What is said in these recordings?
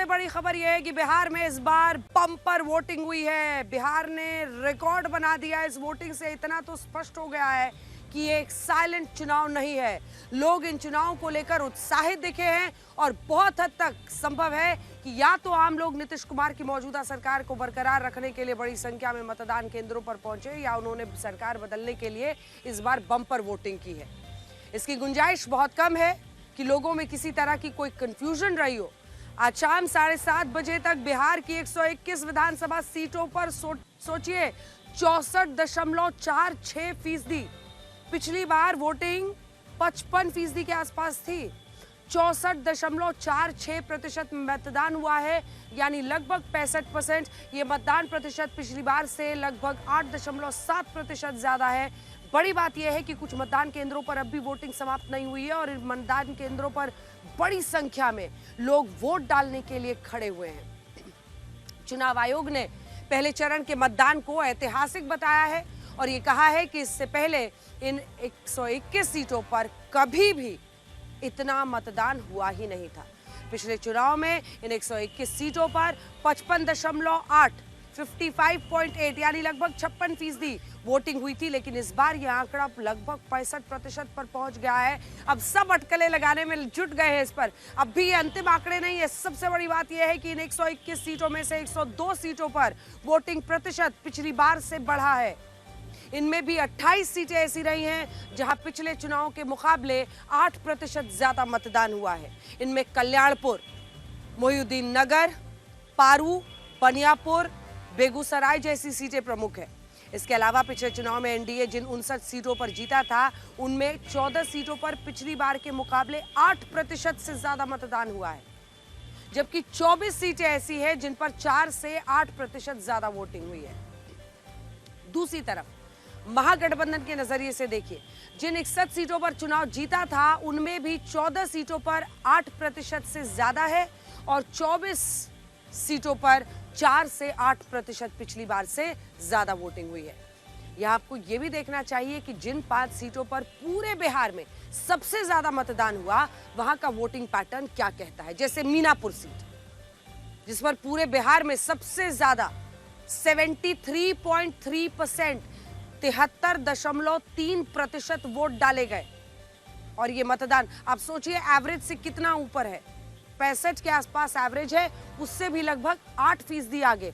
बड़ी खबर यह है कि बिहार में इस बार बम्पर वोटिंग हुई है। बिहार ने रिकॉर्ड बना दिया। इस वोटिंग से इतना तो स्पष्ट हो गया है कि ये एक साइलेंट चुनाव नहीं है। लोग इन चुनाव को लेकर उत्साहित दिखे हैं और बहुत हद तक संभव है कि या तो आम लोग नीतीश कुमार की मौजूदा सरकार को बरकरार रखने के लिए बड़ी संख्या में मतदान केंद्रों पर पहुंचे या उन्होंने सरकार बदलने के लिए इस बार बम्पर वोटिंग की है। इसकी गुंजाइश बहुत कम है कि लोगों में किसी तरह की कोई कंफ्यूजन रही हो। आज शाम 7:30 बजे तक बिहार की 121 विधानसभा सीटों पर सोचिए 64.46%। पिछली बार वोटिंग 55% के आसपास थी। 64.46% मतदान हुआ है, यानी लगभग 65%। ये मतदान प्रतिशत पिछली बार से लगभग 8.7% ज्यादा है। बड़ी बात यह है कि कुछ मतदान केंद्रों पर अब भी वोटिंग समाप्त नहीं हुई है और इन मतदान केंद्रों पर बड़ी संख्या में लोग वोट डालने के लिए खड़े हुए हैं। चुनाव आयोग ने पहले चरण के मतदान को ऐतिहासिक बताया है और ये कहा है कि इससे पहले इन 121 सीटों पर कभी भी इतना मतदान हुआ ही नहीं था। पिछले चुनाव में इन 121 सीटों पर 55.8 यानी लगभग 56% वोटिंग हुई थी, लेकिन इस बार यह आंकड़ा लगभग 65% पर पहुंच गया है। अब सब अटकलें लगाने में जुट गए हैं इस पर। अब भी ये अंतिम आंकड़े नहीं है। सबसे बड़ी बात यह है कि इन 121 सीटों में से 102 सीटों पर वोटिंग प्रतिशत पिछली बार से बढ़ा है। इनमें भी 28 सीटें ऐसी रही हैं जहां पिछले चुनाव के मुकाबले 8% ज्यादा मतदान हुआ है। इनमें कल्याणपुर, मोहिउद्दीन नगर, पारू, बनियापुर, बेगूसराय जैसी सीटें प्रमुख है। इसके अलावा पिछले चुनाव में एनडीए जिन 59 सीटों पर जीता था, उनमें 14 सीटों पर पिछली बार के मुकाबले 8% से ज्यादा मतदान हुआ है, जबकि 24 सीटें ऐसी हैं जिन पर 4 से 8% ज्यादा वोटिंग हुई है। दूसरी तरफ महागठबंधन के नजरिए से देखिए, जिन 61 सीटों पर चुनाव जीता था, उनमें भी 14 सीटों पर 8% से ज्यादा है और 24 सीटों पर 4 से 8% पिछली बार से ज्यादा वोटिंग हुई है। यह आपको यह भी देखना चाहिए कि जिन 5 सीटों पर पूरे बिहार में सबसे ज्यादा मतदान हुआ, वहां का वोटिंग पैटर्न क्या कहता है। जैसे मीनापुर सीट, जिस पर पूरे बिहार में सबसे ज्यादा 73.3% 73.3% वोट डाले गए और ये मतदान आप सोचिए एवरेज से कितना ऊपर है। 65 के आसपास एवरेज है, उससे भी लगभग 8% आगे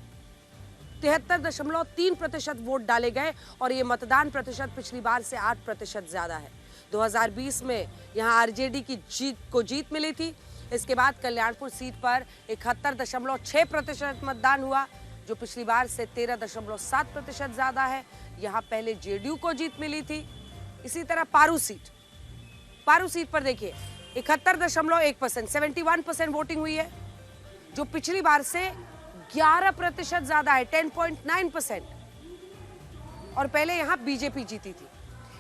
73.3% वोट डाले गए और ये मतदान प्रतिशत पिछली बार से 8% ज्यादा है। 2020 में यहां आरजेडी की जीत मिली थी। इसके बाद कल्याणपुर सीट पर 71.6% मतदान हुआ, जो पिछली बार से 13.7% ज्यादा है। यहां पहले जेडीयू को जीत मिली थी। इसी तरह पारू सीट पर देखिए 71.1% 71% वोटिंग हुई है, जो पिछली बार से 11% ज्यादा है 10.9%। और पहले यहां बीजेपी जीती थी।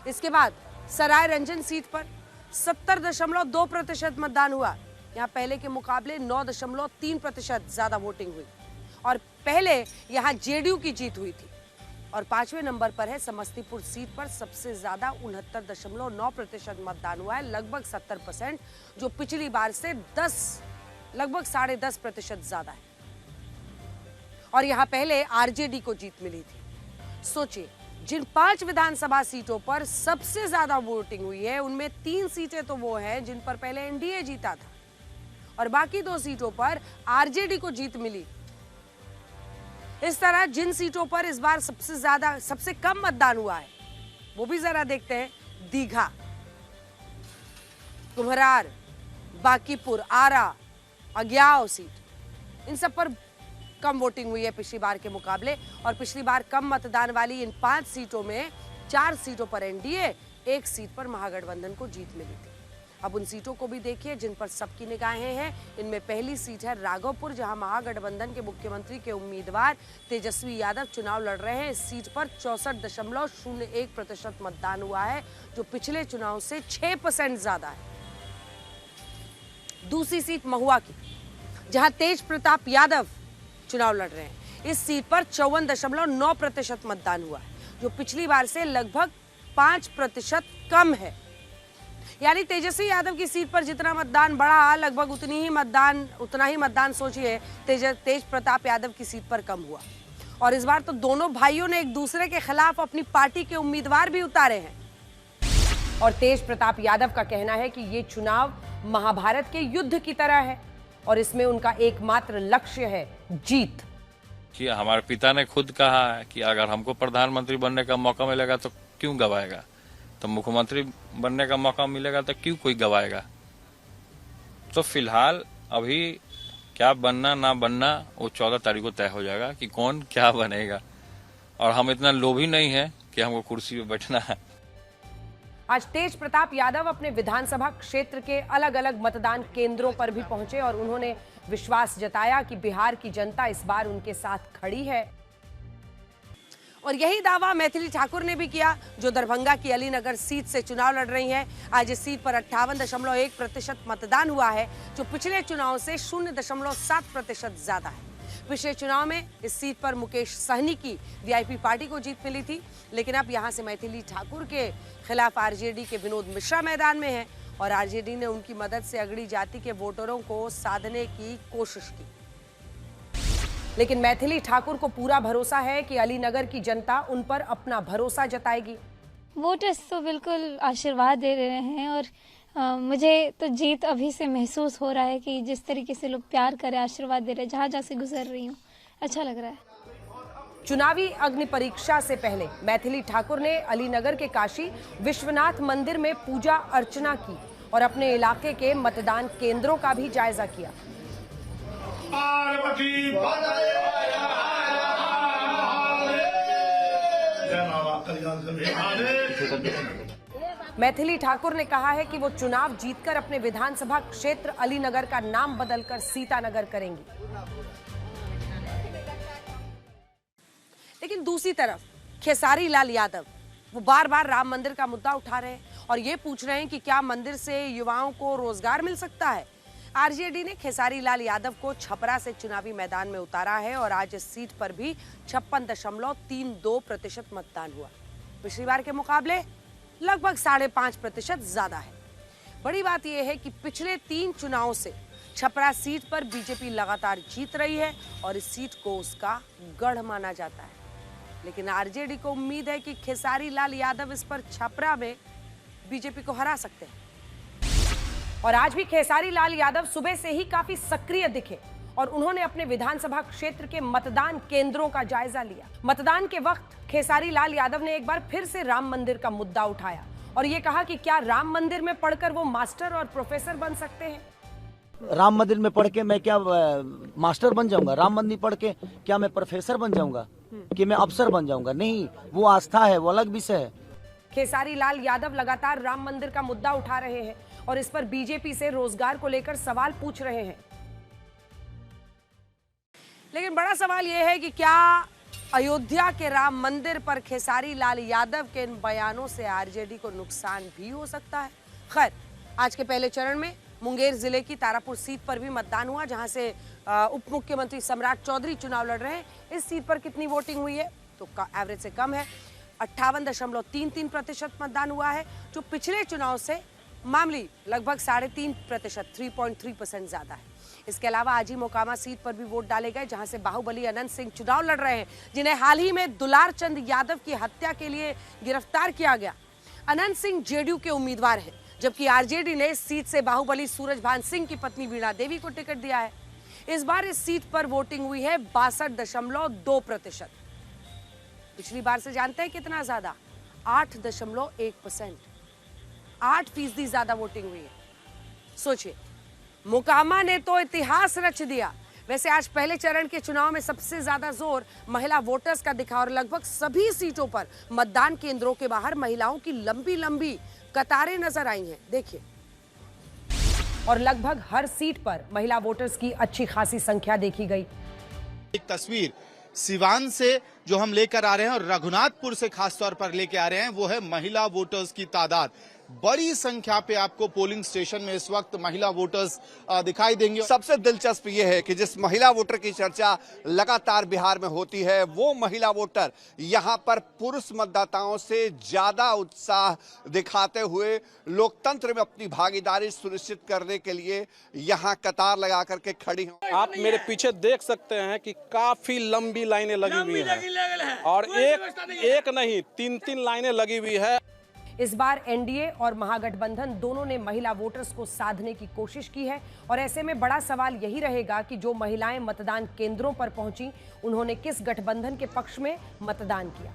इसके बाद सराय रंजन सीट पर 70.2% मतदान हुआ। यहां पहले के मुकाबले 9.3% ज्यादा वोटिंग हुई और पहले यहां जेडीयू की जीत हुई थी। और 5वें नंबर पर है समस्तीपुर सीट पर सबसे ज्यादा 69.9% मतदान हुआ है, लगभग 70%, जो पिछली बार से लगभग 10.5% ज्यादा है। और यहां पहले आरजेडी को जीत मिली थी। सोचिए, जिन 5 विधानसभा सीटों पर सबसे ज्यादा वोटिंग हुई है, उनमें 3 सीटें तो वो हैं जिन पर पहले एनडीए जीता था और बाकी 2 सीटों पर आरजेडी को जीत मिली। इस तरह जिन सीटों पर इस बार सबसे कम मतदान हुआ है, वो भी जरा देखते हैं। दीघा, कुम्हरार, बांकीपुर, आरा, अज्ञाव सीट, इन सब पर कम वोटिंग हुई है पिछली बार के मुकाबले। और पिछली बार कम मतदान वाली इन 5 सीटों में 4 सीटों पर एनडीए, 1 सीट पर महागठबंधन को जीत मिली थी। अब उन सीटों को भी देखिए जिन पर सबकी निगाहें हैं। इनमें पहली सीट है राघोपुर, जहां महागठबंधन के मुख्यमंत्री के उम्मीदवार तेजस्वी यादव चुनाव लड़ रहे हैं। इस सीट पर 64.01% मतदान हुआ है, जो पिछले चुनाव से 6% ज्यादा है। दूसरी सीट महुआ की, जहां तेज प्रताप यादव चुनाव लड़ रहे हैं। इस सीट पर 54.9% मतदान हुआ है, जो पिछली बार से लगभग 5% कम है। यानी तेजस्वी यादव की सीट पर जितना मतदान बढ़ा, लगभग उतना ही मतदान सोचिए तेज प्रताप यादव की सीट पर कम हुआ। और इस बार तो दोनों भाइयों ने एक दूसरे के खिलाफ अपनी पार्टी के उम्मीदवार भी उतारे हैं। और तेज प्रताप यादव का कहना है कि ये चुनाव महाभारत के युद्ध की तरह है और इसमें उनका एकमात्र लक्ष्य है जीत। कि हमारे पिता ने खुद कहा है कि अगर हमको प्रधानमंत्री बनने का मौका मिलेगा तो क्यों गवाएगा, तो मुख्यमंत्री बनने का मौका मिलेगा तो क्यों कोई गवाएगा। तो फिलहाल अभी क्या बनना ना बनना वो 14 तारीख को तय हो जाएगा कि कौन क्या बनेगा। और हम इतना लोभी नहीं है कि हमको कुर्सी पे बैठना है। आज तेज प्रताप यादव अपने विधानसभा क्षेत्र के अलग अलग मतदान केंद्रों पर भी पहुंचे और उन्होंने विश्वास जताया कि बिहार की जनता इस बार उनके साथ खड़ी है। और यही दावा मैथिली ठाकुर ने भी किया, जो दरभंगा की अलीनगर सीट से चुनाव लड़ रही हैं। आज इस सीट पर 58.1% मतदान हुआ है, जो पिछले चुनाव से 0.7% ज्यादा है। पिछले चुनाव में इस सीट पर मुकेश सहनी की वीआईपी पार्टी को जीत मिली थी, लेकिन अब यहां से मैथिली ठाकुर के खिलाफ आरजेडी के विनोद मिश्रा मैदान में हैं और आरजेडी ने उनकी मदद से अगड़ी जाति के वोटरों को साधने की कोशिश की। लेकिन मैथिली ठाकुर को पूरा भरोसा है कि अलीनगर की जनता उन पर अपना भरोसा जताएगी। वोटर्स तो बिल्कुल आशीर्वाद दे रहे हैं और मुझे तो जीत अभी से महसूस हो रहा है कि जिस तरीके से लोग प्यार करे, आशीर्वाद दे रहे हैं, जहाँ से गुजर रही हूँ, अच्छा लग रहा है। चुनावी अग्नि परीक्षा से पहले मैथिली ठाकुर ने अलीनगर के काशी विश्वनाथ मंदिर में पूजा अर्चना की और अपने इलाके के मतदान केंद्रों का भी जायजा किया। मैथिली ठाकुर ने कहा है कि वो चुनाव जीतकर अपने विधानसभा क्षेत्र अलीनगर का नाम बदलकर सीतानगर करेंगी। लेकिन दूसरी तरफ खेसारी लाल यादव वो बार बार राम मंदिर का मुद्दा उठा रहे हैं और ये पूछ रहे हैं कि क्या मंदिर से युवाओं को रोजगार मिल सकता है। आरजेडी ने खेसारी लाल यादव को छपरा से चुनावी मैदान में उतारा है और आज इस सीट पर भी 56.32% मतदान हुआ। पिछली बार के मुकाबले लगभग 5.5% ज्यादा है। बड़ी बात यह है कि पिछले 3 चुनावों से छपरा सीट पर बीजेपी लगातार जीत रही है और इस सीट को उसका गढ़ माना जाता है। लेकिन आरजेडी को उम्मीद है कि खेसारी लाल यादव इस पर छपरा में बीजेपी को हरा सकते हैं। और आज भी खेसारी लाल यादव सुबह से ही काफी सक्रिय दिखे और उन्होंने अपने विधानसभा क्षेत्र के मतदान केंद्रों का जायजा लिया। मतदान के वक्त खेसारी लाल यादव ने एक बार फिर से राम मंदिर का मुद्दा उठाया और ये कहा कि क्या राम मंदिर में पढ़कर वो मास्टर और प्रोफेसर बन सकते हैं। राम मंदिर में पढ़ के मैं क्या मास्टर बन जाऊंगा? राम मंदिर पढ़ के क्या मैं प्रोफेसर बन जाऊंगा कि मैं अफसर बन जाऊंगा? नहीं, वो आस्था है, वो अलग विषय है। खेसारी लाल यादव लगातार राम मंदिर का मुद्दा उठा रहे हैं और इस पर बीजेपी से रोजगार को लेकर सवाल पूछ रहे हैं। लेकिन बड़ा सवाल यह है कि क्या अयोध्या के राम मंदिर पर खेसारी लाल यादव के इन बयानों से आरजेडी को नुकसान भी हो सकता है। खैर, आज के पहले चरण में मुंगेर जिले की तारापुर सीट पर भी मतदान हुआ, जहां से उप मुख्यमंत्री सम्राट चौधरी चुनाव लड़ रहे हैं। इस सीट पर कितनी वोटिंग हुई है तो एवरेज से कम है, 58.33% मतदान हुआ है, जो पिछले चुनाव से मामूली लगभग 3.5%, 3.3% ज्यादा है। इसके अलावा आज ही मोकामा सीट पर भी वोट डाले गए, जहां से बाहुबली अनंत सिंह चुनाव लड़ रहे हैं, जिन्हें हाल ही में दुलार चंद यादव की हत्या के लिए गिरफ्तार किया गया। अनंत सिंह जेडीयू के उम्मीदवार हैं, जबकि आरजेडी ने इस सीट से बाहुबली सूरजभान सिंह की पत्नी वीणा देवी को टिकट दिया है। इस बार इस सीट पर वोटिंग हुई है 62.2%। पिछली बार से जानते हैं कितना ज्यादा? 8.1%, 8% ज्यादा वोटिंग हुई है। सोचिए, मोकामा ने तो इतिहास रच दिया। वैसे आज पहले चरण के चुनाव में सबसे ज्यादा जोर महिला वोटर्स का दिखा और लगभग सभी सीटों पर मतदान केंद्रों के बाहर महिलाओं की लंबी लंबी कतारें नजर आई हैं। देखिए, और लगभग हर सीट पर महिला वोटर्स की अच्छी खासी संख्या देखी गई। एक तस्वीर सिवान से जो हम लेकर आ रहे हैं और रघुनाथपुर से खास तौर पर लेके आ रहे हैं, वो है महिला वोटर्स की तादाद। बड़ी संख्या पे आपको पोलिंग स्टेशन में इस वक्त महिला वोटर्स दिखाई देंगे। सबसे दिलचस्प ये है कि जिस महिला वोटर की चर्चा लगातार बिहार में होती है, वो महिला वोटर यहां पर पुरुष मतदाताओं से ज्यादा उत्साह दिखाते हुए लोकतंत्र में अपनी भागीदारी सुनिश्चित करने के लिए यहां कतार लगा करके खड़ी हैं। आप मेरे पीछे देख सकते हैं कि काफी लंबी लाइनें लगी हुई हैं और एक नहीं 3-3 लाइनें लगी हुई है। इस बार एनडीए और महागठबंधन दोनों ने महिला वोटर्स को साधने की कोशिश की है और ऐसे में बड़ा सवाल यही रहेगा कि जो महिलाएं मतदान केंद्रों पर पहुंची, उन्होंने किस गठबंधन के पक्ष में मतदान किया।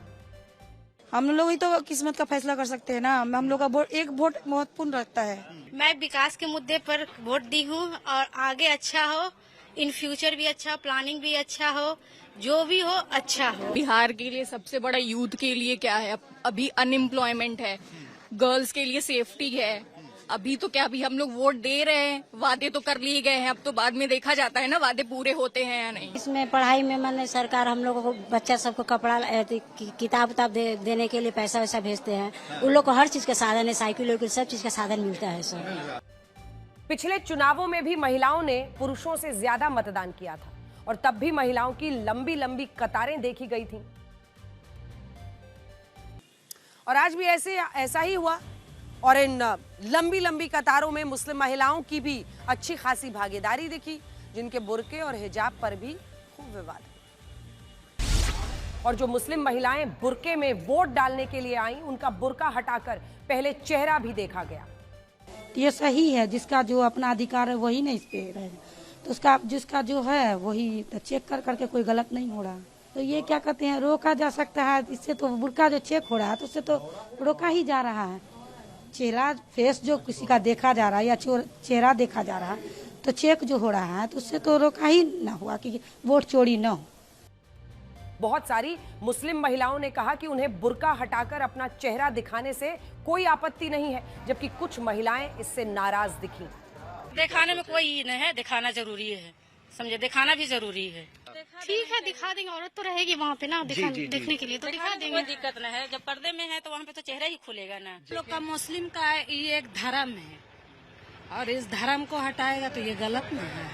हम लोग ही तो किस्मत का फैसला कर सकते हैं ना। हम लोग का एक वोट महत्वपूर्ण रखता है। मैं विकास के मुद्दे पर वोट दी हूँ और आगे अच्छा हो, इन फ्यूचर भी अच्छा, प्लानिंग भी अच्छा हो, जो भी हो अच्छा हो। बिहार के लिए सबसे बड़ा यूथ के लिए क्या है, अभी अनएम्प्लॉयमेंट है, गर्ल्स के लिए सेफ्टी है। अभी तो क्या, अभी हम लोग वोट दे रहे हैं, वादे तो कर लिए गए हैं, अब तो बाद में देखा जाता है ना वादे पूरे होते हैं या नहीं। इसमें पढ़ाई में मैंने सरकार हम लोगों को बच्चा सबको कपड़ा किताब देने के लिए पैसा वैसा भेजते हैं। उन लोग को हर चीज का साधन है, साइकिल वाइकिल सब चीज का साधन मिलता है सर। पिछले चुनावों में भी महिलाओं ने पुरुषों से ज्यादा मतदान किया था और तब भी महिलाओं की लंबी लंबी कतारें देखी गई थी और आज भी ऐसा ही हुआ। और इन लंबी लंबी कतारों में मुस्लिम महिलाओं की भी अच्छी खासी भागीदारी दिखी, जिनके बुर्के और हिजाब पर भी खूब विवाद है। और जो मुस्लिम महिलाएं बुर्के में वोट डालने के लिए आईं, उनका बुर्का हटाकर पहले चेहरा भी देखा गया। ये सही है, जिसका जो अपना अधिकार है वही नहीं इस पे रहे, तो उसका जिसका जो है वही तो चेक कर करके कोई गलत नहीं हो रहा। तो ये क्या कहते हैं, रोका जा सकता है। इससे तो बुर्का जो चेक हो रहा है तो उससे तो रोका ही जा रहा है। चेहरा फेस जो किसी का देखा जा रहा है या चेहरा देखा जा रहा है तो चेक जो हो रहा है तो उससे तो रोका ही ना हुआ कि वोट चोरी न हो। बहुत सारी मुस्लिम महिलाओं ने कहा कि उन्हें बुर्का हटाकर अपना चेहरा दिखाने से कोई आपत्ति नहीं है, जबकि कुछ महिलाएं इससे नाराज दिखी। दिखाने में कोई नहीं है, दिखाना जरूरी है, समझे, दिखाना भी जरूरी है। ठीक है, दिखा देंगे, औरत तो रहेगी वहाँ पे ना देखने के लिए, तो दिखा देंगे, कोई दिक्कत नहीं है। जब पर्दे में है तो वहाँ पे तो चेहरा ही खुलेगा ना। लोग का मुस्लिम का ये एक धर्म है और इस धर्म को हटाएगा तो ये गलत नहीं है।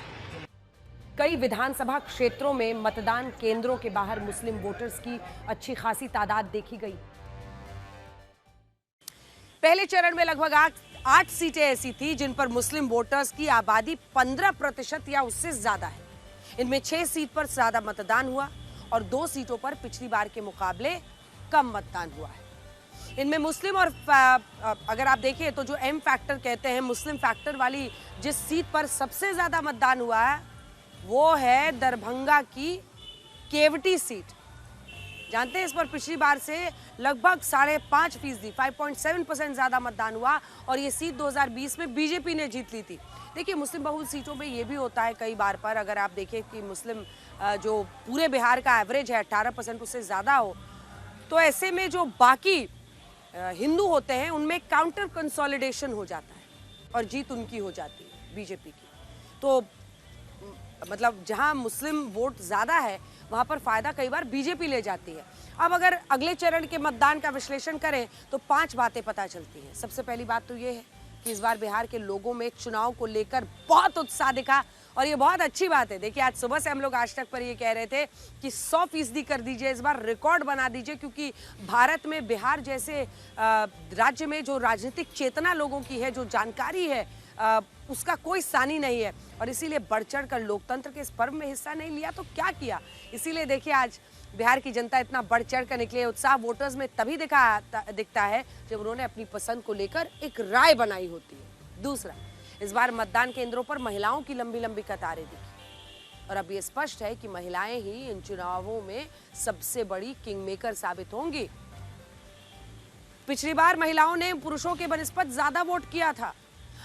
कई विधानसभा क्षेत्रों में मतदान केंद्रों के बाहर मुस्लिम वोटर्स की अच्छी खासी तादाद देखी गई। पहले चरण में लगभग 8 सीटें ऐसी थी जिन पर मुस्लिम वोटर्स की आबादी 15% या उससे ज्यादा है। इनमें 6 सीट पर ज्यादा मतदान हुआ और 2 सीटों पर पिछली बार के मुकाबले कम मतदान हुआ है। इनमें मुस्लिम और अगर आप देखिए तो जो एम फैक्टर कहते हैं, मुस्लिम फैक्टर वाली जिस सीट पर सबसे ज्यादा मतदान हुआ है वो है दरभंगा की केवटी सीट। जानते हैं इस पर पिछली बार से लगभग 5.5%, 5.7% ज्यादा मतदान हुआ और ये सीट 2020 में बीजेपी ने जीत ली थी। देखिए, मुस्लिम बहुल सीटों में ये भी होता है कई बार पर, अगर आप देखें कि मुस्लिम जो पूरे बिहार का एवरेज है 18% उससे ज़्यादा हो, तो ऐसे में जो बाकी हिंदू होते हैं उनमें काउंटर कंसोलिडेशन हो जाता है और जीत उनकी हो जाती है, बीजेपी की। तो मतलब जहां मुस्लिम वोट ज़्यादा है वहां पर फायदा कई बार बीजेपी ले जाती है। अब अगर अगले चरण के मतदान का विश्लेषण करें तो 5 बातें पता चलती हैं। सबसे पहली बात तो ये है कि इस बार बिहार के लोगों में चुनाव को लेकर बहुत उत्साह दिखा और ये बहुत अच्छी बात है। देखिए, आज सुबह से हम लोग आज तक पर ये कह रहे थे कि 100% कर दीजिए, इस बार रिकॉर्ड बना दीजिए, क्योंकि भारत में बिहार जैसे राज्य में जो राजनीतिक चेतना लोगों की है, जो जानकारी है, उसका कोई सानी नहीं है और इसीलिए बढ़ चढ़ कर लोकतंत्र के इस पर्व में हिस्सा नहीं लिया तो क्या किया। इसीलिए देखिए, आज बिहार की जनता इतना बढ़ चढ़ कर निकली है। उत्साह वोटर्स में तभी दिखता है जब उन्होंने अपनी पसंद को लेकर एक राय बनाई होती है। दूसरा, इस बार मतदान केंद्रों पर महिलाओं की लंबी लंबी कतारें दिखी और अब ये स्पष्ट है कि महिलाएं ही इन चुनावों में सबसे बड़ी किंग मेकर साबित होंगी। पिछली बार महिलाओं ने पुरुषों के बनिस्बत ज्यादा वोट किया था।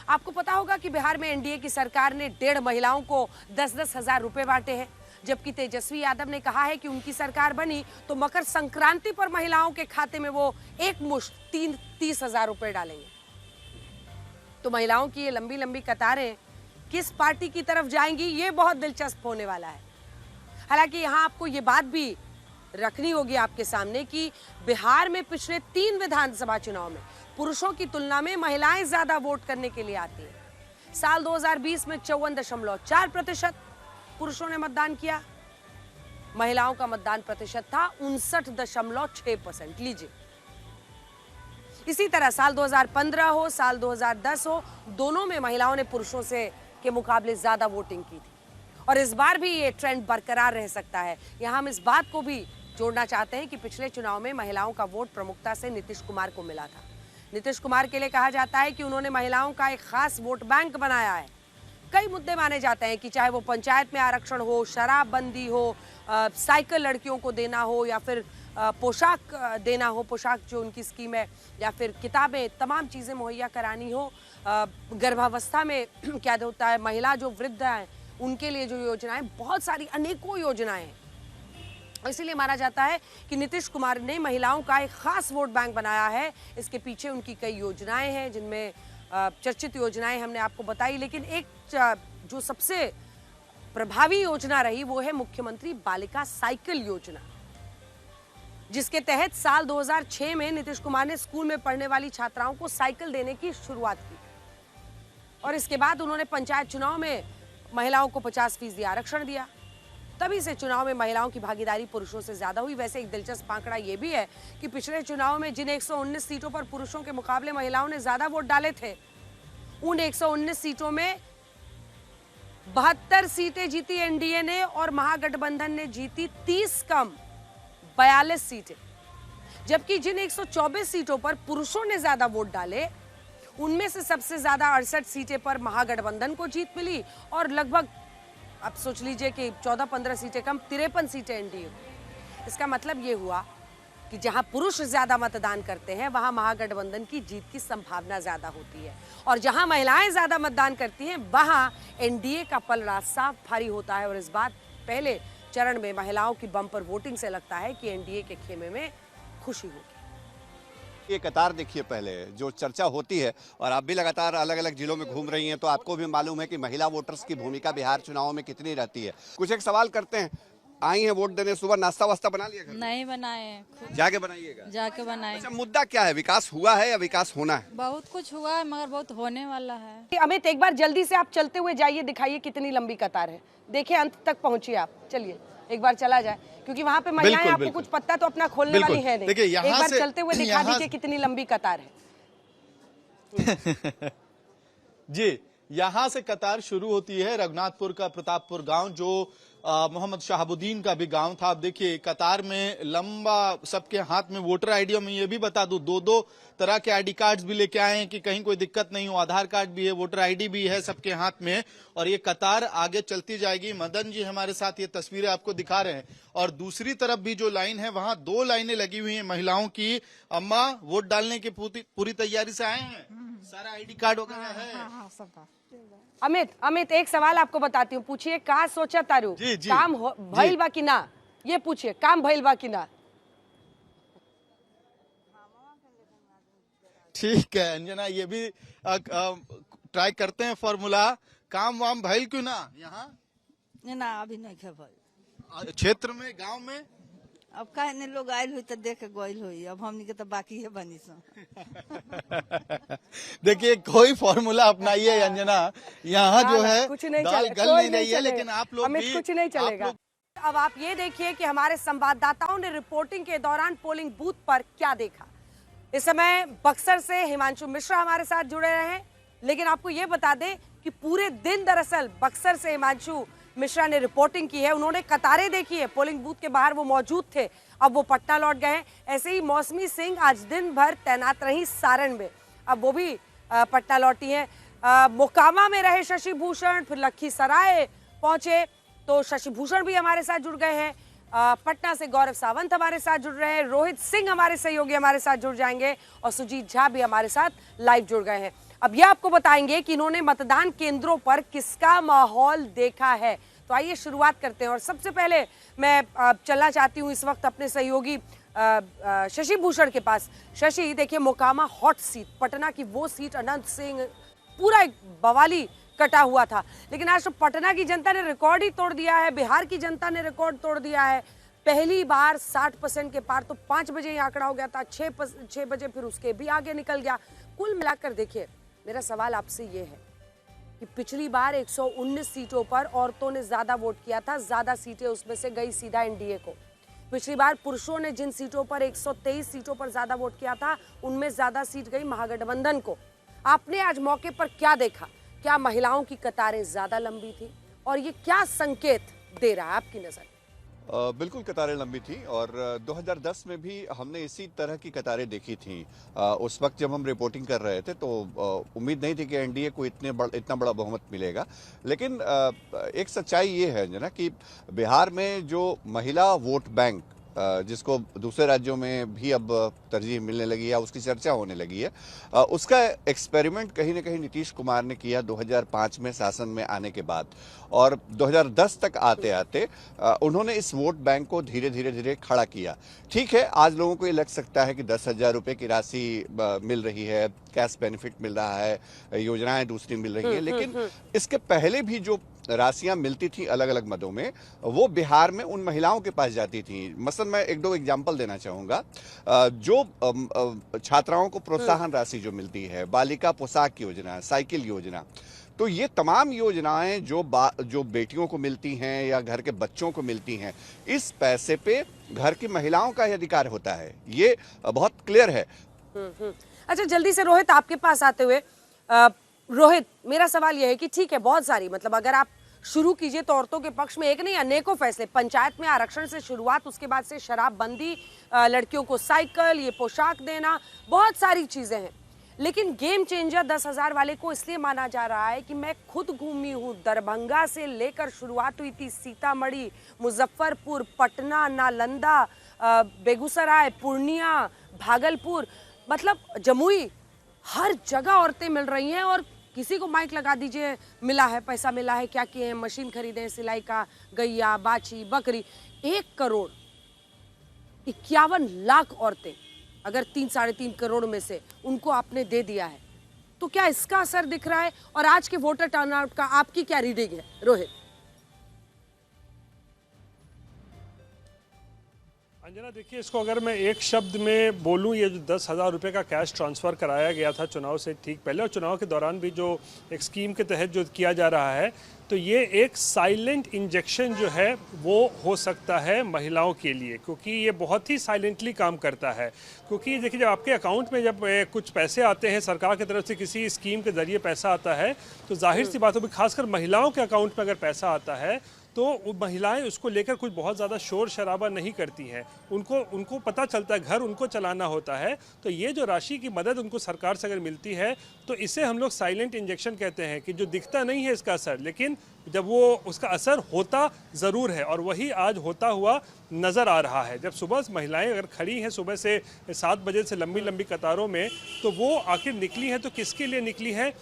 आपको पता होगा कि बिहार में एनडीए की सरकार ने 1.5 महिलाओं को 10-10 हजार रुपए बांटे हैं, जबकि तेजस्वी यादव ने कहा है कि उनकी सरकार बनी तो मकर संक्रांति पर महिलाओं के खाते में वो एक मुश्त 30 हजार रुपए डालेंगे। तो महिलाओं की ये लंबी लंबी कतारें किस पार्टी की तरफ जाएंगी, ये बहुत दिलचस्प होने वाला है। हालांकि यहाँ आपको ये बात भी रखनी होगी आपके सामने कि बिहार में पिछले 3 विधानसभा चुनाव में पुरुषों की तुलना में महिलाएं ज्यादा वोट करने के लिए आती हैं। साल 2020 में 54.4% पुरुषों ने मतदान किया, महिलाओं का मतदान प्रतिशत था 59.6%। लीजिए, इसी तरह साल 2015 हो, साल 2010 हो, दोनों में महिलाओं ने पुरुषों से के मुकाबले ज्यादा वोटिंग की थी और इस बार भी ये ट्रेंड बरकरार रह सकता है। यहाँ हम इस बात को भी जोड़ना चाहते हैं कि पिछले चुनाव में महिलाओं का वोट प्रमुखता से नीतीश कुमार को मिला था। नीतीश कुमार के लिए कहा जाता है कि उन्होंने महिलाओं का एक खास वोट बैंक बनाया है। कई मुद्दे माने जाते हैं कि चाहे वो पंचायत में आरक्षण हो, शराबबंदी हो, साइकिल लड़कियों को देना हो, या फिर पोशाक देना हो, पोशाक जो उनकी स्कीम है, या फिर किताबें, तमाम चीज़ें मुहैया करानी हो, गर्भावस्था में क्या होता है, महिला जो वृद्ध हैं उनके लिए जो योजनाएं, बहुत सारी अनेकों योजनाएं हैं। इसीलिए माना जाता है कि नीतीश कुमार ने महिलाओं का एक खास वोट बैंक बनाया है। इसके पीछे उनकी कई योजनाएं हैं, जिनमें चर्चित योजनाएं हमने आपको बताई, लेकिन एक जो सबसे प्रभावी योजना रही वो है मुख्यमंत्री बालिका साइकिल योजना, जिसके तहत साल 2006 में नीतीश कुमार ने स्कूल में पढ़ने वाली छात्राओं को साइकिल देने की शुरुआत की और इसके बाद उन्होंने पंचायत चुनाव में महिलाओं को 50% आरक्षण दिया। तभी से चुनाव में महिलाओं की भागीदारी पुरुषों से ज्यादा हुई। वैसे एक दिलचस्प आंकड़ा ये भी है कि पिछले चुनाव में जिन 119 सीटों पर पुरुषों के मुकाबले महिलाओं ने ज्यादा वोट डाले थे, उन 119 सीटों में 72 सीटें जीती एनडीए ने और महागठबंधन ने जीती 30 कम 42 सीटें। जबकि जिन 124 सीटों पर पुरुषों ने ज्यादा वोट डाले, उनमें से सबसे ज्यादा 68 सीटें पर महागठबंधन को जीत मिली और लगभग, अब सोच लीजिए कि 14-15 सीटें कम 53 सीटें एनडीए। इसका मतलब ये हुआ कि जहां पुरुष ज्यादा मतदान करते हैं वहां महागठबंधन की जीत की संभावना ज्यादा होती है और जहां महिलाएं ज्यादा मतदान करती हैं वहां एनडीए का पलड़ा साफ भारी होता है। और इस बात पहले चरण में महिलाओं की बम्पर वोटिंग से लगता है कि एनडीए के खेमे में खुशी होगी। ये कतार देखिए पहले जो चर्चा होती है, और आप भी लगातार अलग अलग जिलों में घूम रही हैं, तो आपको भी मालूम है कि महिला वोटर्स की भूमिका बिहार चुनाव में कितनी रहती है। कुछ एक सवाल करते हैं, आई हैं वोट देने, सुबह नाश्ता वास्ता बना लिया? नहीं बनाए, जाके बनाइएगा। जाके बनाए। अच्छा, मुद्दा क्या है? विकास हुआ है या विकास होना है? बहुत कुछ हुआ है मगर बहुत होने वाला है। अमित, एक बार जल्दी से आप चलते हुए जाइए, दिखाइए कितनी लंबी कतार है। देखिए अंत तक पहुंचिए आप, चलिए एक बार चला जाए, क्योंकि वहाँ पे महिलाएं, आपको कुछ पत्ता तो अपना खोलने वाली है नहीं। देखिए, एक बार चलते हुए दिखा दीजिए कितनी लंबी कतार है। जी, यहाँ से कतार शुरू होती है रघुनाथपुर का प्रतापपुर गांव, जो मोहम्मद शहाबुद्दीन का भी गांव था। आप देखिए कतार में लंबा, सबके हाथ में वोटर आईडी। मैं ये भी बता दूं, दो तरह के आईडी कार्ड्स भी लेके आए हैं कि कहीं कोई दिक्कत नहीं हो। आधार कार्ड भी है, वोटर आईडी भी है सबके हाथ में, और ये कतार आगे चलती जाएगी। मदन जी हमारे साथ ये तस्वीरें आपको दिखा रहे हैं, और दूसरी तरफ भी जो लाइन है वहां 2 लाइनें लगी हुई हैं महिलाओं की। अम्मा वोट डालने की पूरी तैयारी से आए हैं? सारा आईडी कार्ड वगैरह है? अमित एक सवाल आपको बताती हूँ, पूछिए का सोचा तारू, काम भइल बा कि ना, ये पूछिए काम भइल बा कि ना। ठीक है अंजना, ये भी ट्राई करते हैं फॉर्मूला। काम वाम भइल क्यों ना यहाँ? ना अभी नहीं है भाई। क्षेत्र में, गांव में अब कहने लोग आयल हुई तो देख के गोइल हुई, अब हमनी के तो बाकी है बनी सो। देखिए कोई फॉर्मूला अपनाइए अंजना, यहाँ जो है कुछ नहीं दाल गल नहीं रही है, लेकिन आप लोग भी कुछ नहीं चलेगा। अब आप ये देखिए कि हमारे संवाददाताओं ने रिपोर्टिंग के दौरान पोलिंग बूथ पर क्या देखा। इस समय बक्सर से हिमांशु मिश्रा हमारे साथ जुड़े रहे हैं, लेकिन आपको ये बता दें कि पूरे दिन दरअसल बक्सर से हिमांशु मिश्रा ने रिपोर्टिंग की है। उन्होंने कतारें देखी है, पोलिंग बूथ के बाहर वो मौजूद थे, अब वो पटना लौट गए हैं। ऐसे ही मौसमी सिंह आज दिन भर तैनात रही सारण में, अब वो भी पटना लौटी हैं। मोकामा में रहे शशि भूषण, फिर लखीसराय पहुंचे तो शशि भूषण भी हमारे साथ जुड़ गए हैं। पटना से गौरव सावंत हमारे साथ जुड़ रहे हैं, रोहित सिंह हमारे सहयोगी हमारे साथ जुड़ जाएंगे और सुजीत झा भी हमारे साथ लाइव जुड़ गए हैं। अब ये आपको बताएंगे कि इन्होंने मतदान केंद्रों पर किसका माहौल देखा है। तो आइए शुरुआत करते हैं और सबसे पहले मैं चलना चाहती हूँ इस वक्त अपने सहयोगी शशि भूषण के पास। शशि, देखिए मोकामा हॉट सीट, पटना की वो सीट, अनंत सिंह पूरा एक बवाली कटा हुआ था, लेकिन आज तो पटना की जनता ने रिकॉर्ड ही तोड़ दिया है, बिहार की जनता ने रिकॉर्ड तोड़ दिया है। पहली बार 60% के पार, तो 5 बजे ये आंकड़ा हो गया था, 6 बजे फिर उसके भी आगे निकल गया। कुल मिलाकर देखिए, मेरा सवाल आपसे ये है कि पिछली बार 119 सीटों पर औरतों ने ज्यादा वोट किया था, ज्यादा सीटें उसमें से गई सीधा एनडीए को। पिछली बार पुरुषों ने जिन सीटों पर 123 सीटों पर ज्यादा वोट किया था, उनमें ज्यादा सीट गई महागठबंधन को। आपने आज मौके पर क्या देखा? क्या महिलाओं की कतारें ज्यादा लंबी थी? और ये क्या संकेत दे रहा है आपकी नजर? बिल्कुल कतारें लंबी थी और 2010 में भी हमने इसी तरह की कतारें देखी थी। उस वक्त जब हम रिपोर्टिंग कर रहे थे तो उम्मीद नहीं थी कि एनडीए को इतना बड़ा बहुमत मिलेगा। लेकिन एक सच्चाई ये है जना कि बिहार में जो महिला वोट बैंक, जिसको दूसरे राज्यों में भी अब तरजीह मिलने लगी है, उसकी चर्चा होने लगी है, उसका एक्सपेरिमेंट कहीं ना कहीं नीतीश कुमार ने किया 2005 में शासन में आने के बाद। और 2010 तक आते आते उन्होंने इस वोट बैंक को धीरे धीरे खड़ा किया। ठीक है, आज लोगों को ये लग सकता है कि 10,000 रुपए की राशि मिल रही है, कैश बेनिफिट मिल रहा है, योजनाएं दूसरी मिल रही है, लेकिन इसके पहले भी जो राशियां मिलती थी अलग अलग मदों में, वो बिहार में उन महिलाओं के पास जाती थी। मसलन मैं 1-2 एग्जाम्पल देना चाहूंगा। जो छात्राओं को प्रोत्साहन राशि जो मिलती है, बालिका पोशाक योजना, साइकिल योजना, तो ये तमाम योजनाएं जो बेटियों को मिलती हैं या घर के बच्चों को मिलती हैं, इस पैसे पे घर की महिलाओं का ही अधिकार होता है। ये बहुत क्लियर है। अच्छा, जल्दी से रोहित आपके पास आते हुए, रोहित, मेरा सवाल यह है कि ठीक है, बहुत सारी, मतलब अगर आप शुरू कीजिए तो औरतों के पक्ष में एक नहीं अनेकों फैसले, पंचायत में आरक्षण से शुरुआत, उसके बाद से शराबबंदी, लड़कियों को साइकिल, ये पोशाक देना, बहुत सारी चीजें हैं। लेकिन गेम चेंजर 10,000 वाले को इसलिए माना जा रहा है कि मैं खुद घूमी हूँ, दरभंगा से लेकर शुरुआत हुई थी, सीतामढ़ी, मुजफ्फरपुर, पटना, नालंदा, बेगूसराय, पूर्णिया, भागलपुर, मतलब जमुई, हर जगह औरतें मिल रही हैं। और किसी को माइक लगा दीजिए, मिला है, पैसा मिला है, क्या किए हैं, मशीन खरीदे, सिलाई का, गैया, बाछी, बकरी। 1,51,00,000 औरतें, अगर 3-3.5 करोड़ में से उनको आपने दे दिया है, तो क्या इसका असर दिख रहा है? और आज के वोटर टर्नआउट का आपकी क्या रीडिंग है, रोहित? अंजना, देखिए, इसको अगर मैं एक शब्द में बोलूं, ये जो 10,000 रुपये का कैश ट्रांसफ़र कराया गया था चुनाव से ठीक पहले और चुनाव के दौरान भी जो एक स्कीम के तहत जो किया जा रहा है, तो ये एक साइलेंट इंजेक्शन जो है वो हो सकता है महिलाओं के लिए, क्योंकि ये बहुत ही साइलेंटली काम करता है। क्योंकि देखिए, जब आपके अकाउंट में जब कुछ पैसे आते हैं सरकार की तरफ से, किसी स्कीम के ज़रिए पैसा आता है, तो जाहिर सी बात होगी, खासकर महिलाओं के अकाउंट में अगर पैसा आता है तो वो महिलाएं उसको लेकर कुछ बहुत ज़्यादा शोर शराबा नहीं करती हैं। उनको पता चलता है घर उनको चलाना होता है। तो ये जो राशि की मदद उनको सरकार से अगर मिलती है, तो इसे हम लोग साइलेंट इंजेक्शन कहते हैं, कि जो दिखता नहीं है इसका असर, लेकिन जब वो उसका असर होता ज़रूर है, और वही आज होता हुआ नज़र आ रहा है। जब सुबह महिलाएं अगर खड़ी हैं सुबह से 7 बजे से लंबी लंबी कतारों में, तो वो आखिर निकली हैं तो किसके लिए निकली है?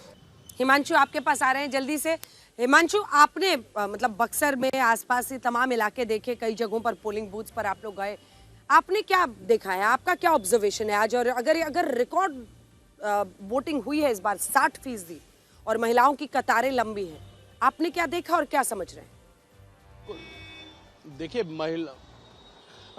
हिमांशु आपके पास आ रहे हैं जल्दी से। हिमांशु, आपने मतलब बक्सर में आसपास से तमाम इलाके देखे, कई जगहों पर पोलिंग बूथ्स पर आप लोग गए, आपने क्या देखा है, आपका क्या ऑब्जर्वेशन है आज? और अगर रिकॉर्ड वोटिंग हुई है इस बार 60% और महिलाओं की कतारें लंबी हैं, आपने क्या देखा और क्या समझ रहे हैं?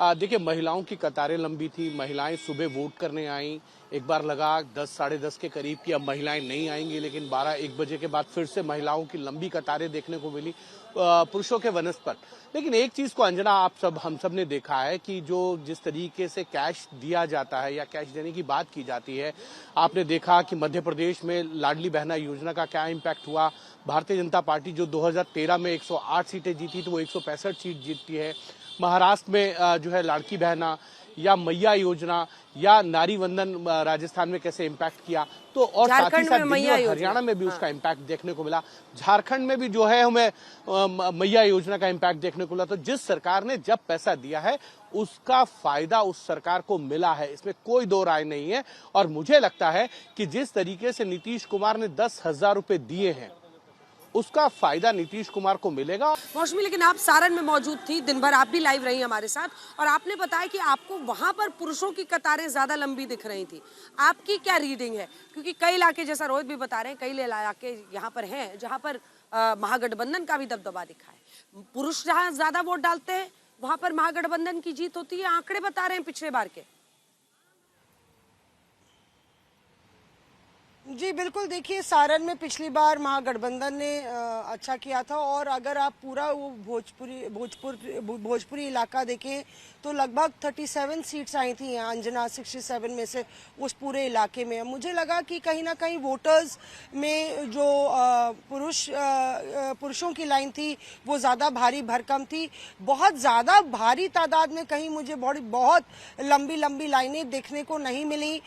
देखिए, महिलाओं की कतारें लंबी थी, महिलाएं सुबह वोट करने आई। एक बार लगा 10 साढ़े 10 के करीब कि अब महिलाएं नहीं आएंगी, लेकिन 12-1 बजे के बाद फिर से महिलाओं की लंबी कतारें देखने को मिली पुरुषों के वनस्पत पर। लेकिन एक चीज को अंजना, हम सब ने देखा है कि जिस तरीके से कैश दिया जाता है या कैश देने की बात की जाती है, आपने देखा कि मध्य प्रदेश में लाडली बहना योजना का क्या इम्पैक्ट हुआ। भारतीय जनता पार्टी जो 2013 में 108 सीटें जीती तो वो 165 सीट जीतती है। महाराष्ट्र में जो है लाड़की बहना या मैया योजना या नारी वंदन राजस्थान में कैसे इम्पैक्ट किया, तो और साथ ही साथ दिल्ली और हरियाणा में भी उसका इम्पैक्ट देखने को मिला। झारखंड में भी जो है हमें मैया योजना का इम्पैक्ट देखने को मिला। तो जिस सरकार ने जब पैसा दिया है उसका फायदा उस सरकार को मिला है, इसमें कोई दो राय नहीं है। और मुझे लगता है कि जिस तरीके से नीतीश कुमार ने 10,000 रुपए दिए हैं उसका फायदा नीतीश कुमार को मिलेगा। मौसमी, लेकिन आप सारण में मौजूद थी, दिन भर आप भी लाइव रही हमारे साथ, और आपने बताया कि आपको वहां पर पुरुषों की कतारें ज्यादा लंबी दिख रही थी। आपकी क्या रीडिंग है? क्योंकि कई इलाके, जैसा रोहित भी बता रहे हैं, कई इलाके यहाँ पर हैं जहाँ पर महागठबंधन का भी दबदबा दिखा है। पुरुष जहाँ ज्यादा वोट डालते हैं, वहां पर महागठबंधन की जीत होती है, आंकड़े बता रहे हैं पिछले बार के। जी बिल्कुल, देखिए सारण में पिछली बार महागठबंधन ने अच्छा किया था, और अगर आप पूरा वो भोजपुरी इलाका देखें तो लगभग 37 सीट्स आई थी अंजना 67 में से उस पूरे इलाके में। मुझे लगा कि कहीं ना कहीं वोटर्स में जो पुरुषों की लाइन थी वो ज़्यादा भारी भरकम थी, बहुत ज़्यादा भारी तादाद में कहीं मुझे बहुत लंबी लाइनें देखने को नहीं मिली।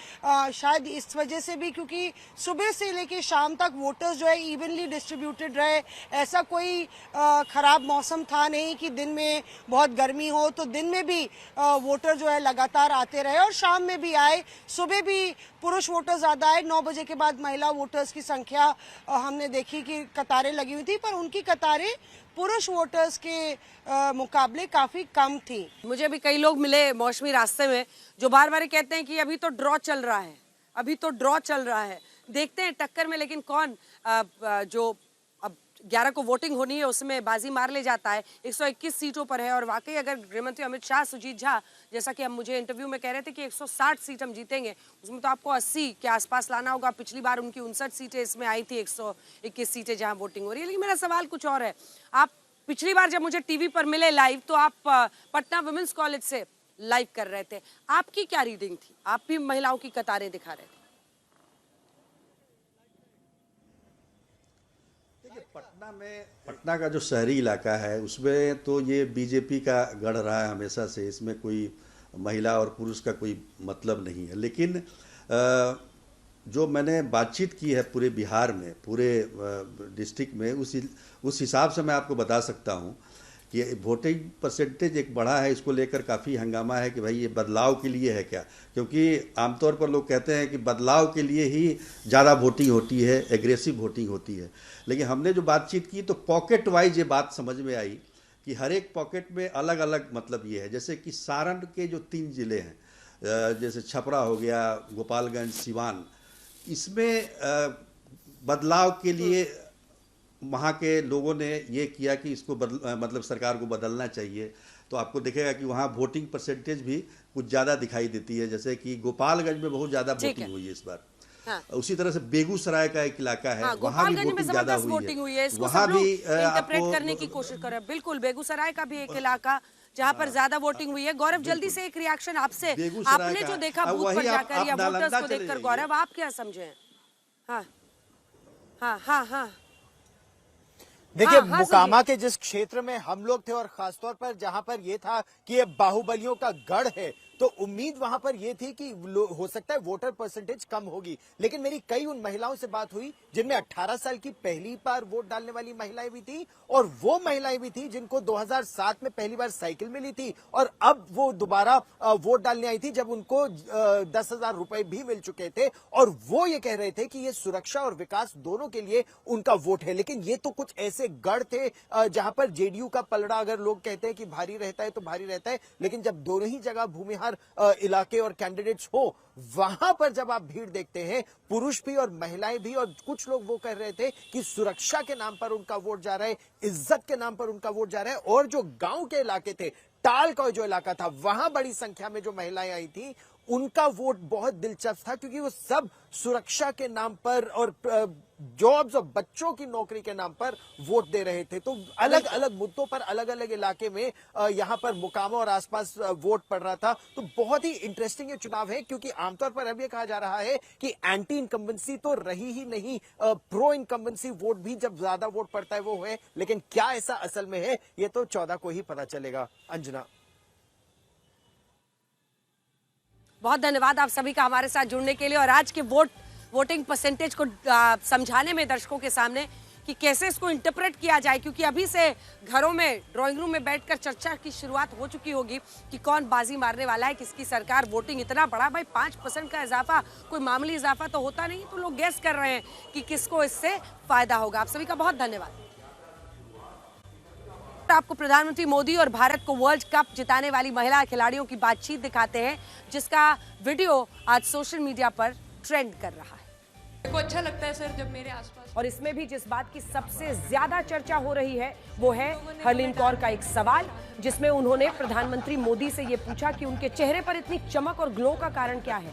शायद इस वजह से भी क्योंकि सुबह से लेके शाम तक वोटर्स जो है इवनली डिस्ट्रीब्यूटेड रहे, ऐसा कोई खराब मौसम था नहीं कि दिन में बहुत गर्मी हो, तो दिन में भी वोटर जो है लगातार आते रहे और शाम में भी आए। सुबह भी पुरुष वोटर ज्यादा आए, 9 बजे के बाद महिला वोटर्स की संख्या हमने देखी कि कतारें लगी हुई थी, पर उनकी कतारें पुरुष वोटर्स के मुकाबले काफी कम थी। मुझे भी कई लोग मिले मौसमी रास्ते में जो बार बार कहते हैं कि अभी तो ड्रॉ चल रहा है, अभी तो ड्रॉ चल रहा है, देखते हैं टक्कर में लेकिन कौन जो अब 11 को वोटिंग होनी है उसमें बाजी मार ले जाता है। 121 सीटों पर है और वाकई अगर गृहमंत्री अमित शाह, सुजीत झा, जैसा कि हम मुझे इंटरव्यू में कह रहे थे कि 160 सीट हम जीतेंगे, उसमें तो आपको 80 के आसपास लाना होगा। पिछली बार उनकी 59 सीटें इसमें आई थी, 121 सीटें जहां वोटिंग हो रही है। लेकिन मेरा सवाल कुछ और है, आप पिछली बार जब मुझे टीवी पर मिले लाइव तो आप पटना वुमेन्स कॉलेज से लाइव कर रहे थे, आपकी क्या रीडिंग थी? आप भी महिलाओं की कतारें दिखा रहे थे। पटना का जो शहरी इलाका है उसमें तो ये बीजेपी का गढ़ रहा है हमेशा से, इसमें कोई महिला और पुरुष का कोई मतलब नहीं है। लेकिन जो मैंने बातचीत की है पूरे बिहार में, पूरे डिस्ट्रिक्ट में, उस हिसाब से मैं आपको बता सकता हूँ कि वोटिंग परसेंटेज एक बढ़ा है। इसको लेकर काफ़ी हंगामा है कि भाई ये बदलाव के लिए है क्या, क्योंकि आमतौर पर लोग कहते हैं कि बदलाव के लिए ही ज़्यादा वोटिंग होती है, एग्रेसिव वोटिंग होती है। लेकिन हमने जो बातचीत की तो पॉकेट वाइज ये बात समझ में आई कि हर एक पॉकेट में अलग अलग मतलब ये है। जैसे कि सारण के जो 3 जिले हैं, जैसे छपरा हो गया, गोपालगंज, सिवान, इसमें बदलाव के लिए वहाँ के लोगों ने ये किया कि इसको मतलब सरकार को बदलना चाहिए। तो आपको दिखेगा कि वहाँ वोटिंग परसेंटेज भी कुछ ज़्यादा दिखाई देती है। जैसे कि गोपालगंज में बहुत ज़्यादा वोटिंग हुई है इस बार। हाँ। उसी तरह से बेगूसराय का एक इलाका है, हाँ, वहाँ भी वोटिंग ज़्यादा हुई है। वहाँ भी इंटरप्रेट करने की कोशिश कर रहे हैं। बिल्कुल, बेगूसराय का भी एक इलाका जहाँ पर ज्यादा वोटिंग हुई है। गौरव, जल्दी से एक रिएक्शन आपसे, आपने जो देखा बूथ पर जाकर या वोटर्स को देखकर, गौरव आप क्या समझे? हाँ हाँ हाँ हाँ देखिए, मुकामा के जिस क्षेत्र में हम लोग थे और खासतौर पर जहां पर ये था कि ये बाहुबलियों का गढ़ है, तो उम्मीद वहां पर ये थी कि हो सकता है वोटर परसेंटेज कम होगी। लेकिन मेरी कई उन महिलाओं से बात हुई जिनमें 18 साल की पहली बार वोट डालने वाली महिलाएं भी थी, और वो महिलाएं भी थी जिनको 2007 में पहली बार साइकिल मिली थी, और अब वो दोबारा वोट डालने आई थी जब उनको 10,000 रुपए भी मिल चुके थे, और वो ये कह रहे थे कि ये सुरक्षा और विकास दोनों के लिए उनका वोट है। लेकिन ये तो कुछ ऐसे गढ़ थे जहां पर जेडीयू का पलड़ा, अगर लोग कहते हैं कि भारी रहता है तो भारी रहता है, लेकिन जब दोनों ही जगह भूमिहार इलाके और कैंडिडेट्स हो, वहां पर जब आप भीड़ देखते हैं, पुरुष भी और महिलाएं भी, और कुछ लोग वो कह रहे थे कि सुरक्षा के नाम पर उनका वोट जा रहा है, इज्जत के नाम पर उनका वोट जा रहा है। और जो गांव के इलाके थे, टाल का जो इलाका था, वहां बड़ी संख्या में जो महिलाएं आई थी, उनका वोट बहुत दिलचस्प था, क्योंकि वो सब सुरक्षा के नाम पर और जॉब्स और बच्चों की नौकरी के नाम पर वोट दे रहे थे। तो अलग अलग मुद्दों पर अलग अलग इलाके में यहाँ पर मुकामा और आसपास वोट पड़ रहा था। तो बहुत ही इंटरेस्टिंग ये चुनाव है, क्योंकि आमतौर पर अब ये कहा जा रहा है कि एंटी इनकम्बेंसी तो रही ही नहीं, प्रो इनकम्बेंसी वोट भी जब ज्यादा वोट पड़ता है वो है। लेकिन क्या ऐसा असल में है, ये तो 14 को ही पता चलेगा। अंजना, बहुत धन्यवाद आप सभी का हमारे साथ जुड़ने के लिए, और आज के वोटिंग परसेंटेज को समझाने में दर्शकों के सामने कि कैसे इसको इंटरप्रेट किया जाए, क्योंकि अभी से घरों में, ड्राइंग रूम में बैठकर चर्चा की शुरुआत हो चुकी होगी कि कौन बाजी मारने वाला है, किसकी सरकार। वोटिंग इतना बड़ा, भाई 5% का इजाफा कोई मामूली इजाफा तो होता नहीं, तो लोग गेस कर रहे हैं कि किसको इससे फायदा होगा। आप सभी का बहुत धन्यवाद। आपको प्रधानमंत्री मोदी और भारत को वर्ल्ड कप जिताने वाली महिला खिलाड़ियों की बातचीत दिखाते हैं, जिसका वीडियो आज सोशल मीडिया पर ट्रेंड कर रहा है। को अच्छा लगता है सर जब मेरे आसपास। और इसमें भी जिस बात की सबसे ज्यादा चर्चा हो रही है वो है हरलीन कौर का एक सवाल, जिसमें उन्होंने प्रधानमंत्री मोदी से ये पूछा कि उनके चेहरे पर इतनी चमक और ग्लो का कारण क्या है।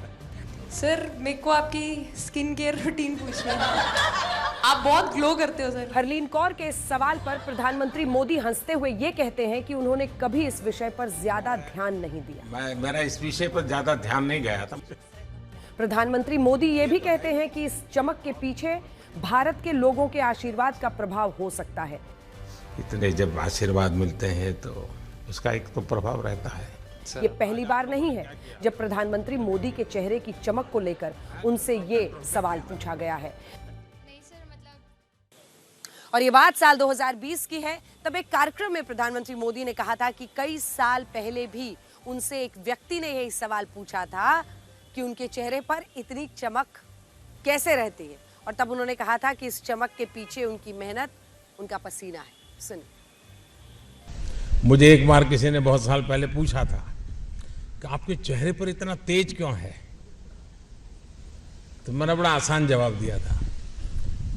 सर मेरे को आपकी स्किन केयर रूटीन पूछना है, आप बहुत ग्लो करते हो सर। हरलीन कौर के इस सवाल पर प्रधानमंत्री मोदी हंसते हुए ये कहते हैं कि उन्होंने कभी इस विषय पर ज्यादा ध्यान नहीं दिया। मेरा इस विषय पर ज्यादा ध्यान नहीं गया था। प्रधानमंत्री मोदी ये भी कहते हैं कि इस चमक के पीछे भारत के लोगों के आशीर्वाद का प्रभाव हो सकता है। इतने जब आशीर्वाद मिलते हैं तो उसका एक तो प्रभाव रहता है। ये पहली बार नहीं है जब प्रधानमंत्री मोदी के चेहरे की चमक को लेकर उनसे ये सवाल पूछा गया है। और ये बात साल 2020 की है। तब एक कार्यक्रम में प्रधानमंत्री मोदी ने कहा था कि कई साल पहले भी उनसे एक व्यक्ति ने यही सवाल पूछा था कि उनके चेहरे पर इतनी चमक कैसे रहती है, और तब उन्होंने कहा था कि इस चमक के पीछे उनकी मेहनत, उनका पसीना है। सुनिए। मुझे एक बार किसी ने बहुत साल पहले पूछा था कि आपके चेहरे पर इतना तेज क्यों है, तो मैंने बड़ा आसान जवाब दिया था।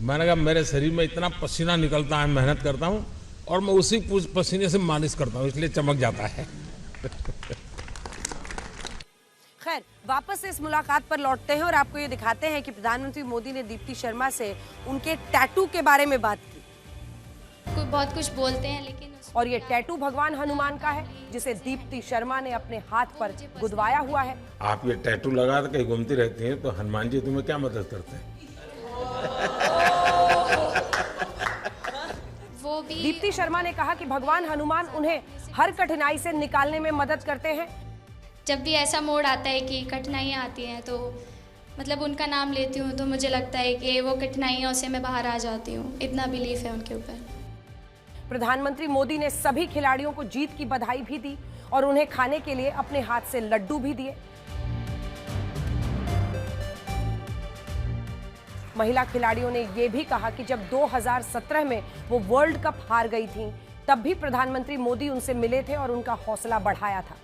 मैंने कहा मेरे शरीर में इतना पसीना निकलता है, मेहनत करता हूँ और मैं उसी पसीने से मालिश करता हूँ, इसलिए चमक जाता है। खैर, वापस इस मुलाकात पर लौटते हैं और आपको ये दिखाते हैं कि प्रधानमंत्री मोदी ने दीप्ति शर्मा से उनके टैटू के बारे में बात की। कोई बहुत कुछ बोलते हैं लेकिन और ये टैटू भगवान हनुमान का है, जिसे दीप्ति शर्मा ने अपने हाथ पर गुदवाया हुआ है। आप ये टैटू लगा कहीं घूमती रहती हैं तो हनुमान जी तुम्हें क्या मदद करते हैं? वो भी दीप्ति शर्मा ने कहा कि भगवान हनुमान उन्हें हर कठिनाई से निकालने में मदद करते हैं। जब भी ऐसा मोड़ आता है कि कठिनाइयाँ आती हैं तो मतलब उनका नाम लेती हूँ तो मुझे लगता है कि वो कठिनाइयों से मैं बाहर आ जाती हूँ। इतना बिलीफ है उनके ऊपर। प्रधानमंत्री मोदी ने सभी खिलाड़ियों को जीत की बधाई भी दी और उन्हें खाने के लिए अपने हाथ से लड्डू भी दिए। महिला खिलाड़ियों ने यह भी कहा कि जब 2017 में वो वर्ल्ड कप हार गई थीं, तब भी प्रधानमंत्री मोदी उनसे मिले थे और उनका हौसला बढ़ाया था।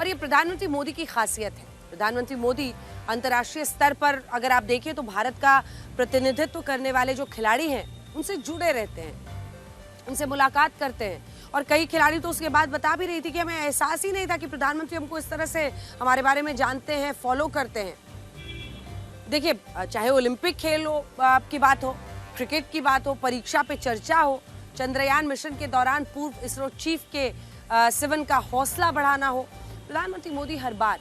और ये प्रधानमंत्री मोदी की खासियत है। प्रधानमंत्री मोदी अंतर्राष्ट्रीय स्तर पर अगर आप देखें तो भारत का प्रतिनिधित्व करने वाले जो खिलाड़ी हैं उनसे जुड़े रहते हैं, उनसे मुलाकात करते हैं। और कई खिलाड़ी तो उसके बाद बता भी रही थी कि हमें एहसास ही नहीं था कि प्रधानमंत्री हमको इस तरह से हमारे बारे में जानते हैं, फॉलो करते हैं। देखिए, चाहे ओलंपिक खेल हो की बात हो, क्रिकेट की बात हो, परीक्षा पे चर्चा हो, चंद्रयान मिशन के दौरान पूर्व इसरो चीफ के सिवन का हौसला बढ़ाना हो, प्रधानमंत्री मोदी हर बार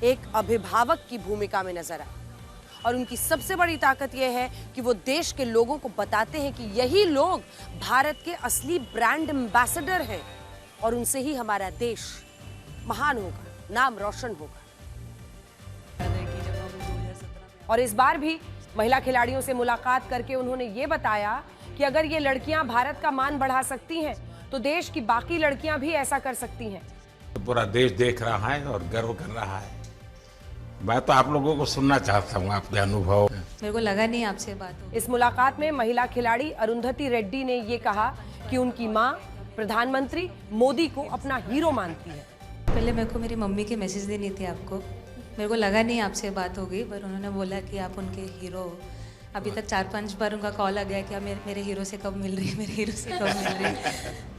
एक अभिभावक की भूमिका में नजर आए। और उनकी सबसे बड़ी ताकत यह है कि वो देश के लोगों को बताते हैं कि यही लोग भारत के असली ब्रांड एम्बेसडर हैं और उनसे ही हमारा देश महान होगा, नाम रोशन होगा। और इस बार भी महिला खिलाड़ियों से मुलाकात करके उन्होंने ये बताया कि अगर ये लड़कियां भारत का मान बढ़ा सकती हैं तो देश की बाकी लड़कियां भी ऐसा कर सकती हैं। पूरा देश देख रहा है और गर्व कर रहा है। मैं तो आप लोगों को सुनना चाहता हूँ, आपके अनुभव। मेरे को लगा नहीं आपसे बात हो। इस मुलाकात में महिला खिलाड़ी अरुंधति रेड्डी ने ये कहा कि उनकी मां प्रधानमंत्री मोदी को अपना हीरो मानती है। पहले मेरे को मेरी मम्मी की मैसेज देनी थी आपको, मेरे को लगा नहीं आपसे बात होगी, पर उन्होंने बोला कि आप उनके हीरो हो। अभी तक 4-5 बार उनका कॉल आ गया कि आप मेरे हीरो से कब मिल रही है, मेरे हीरो से कब मिल रही है।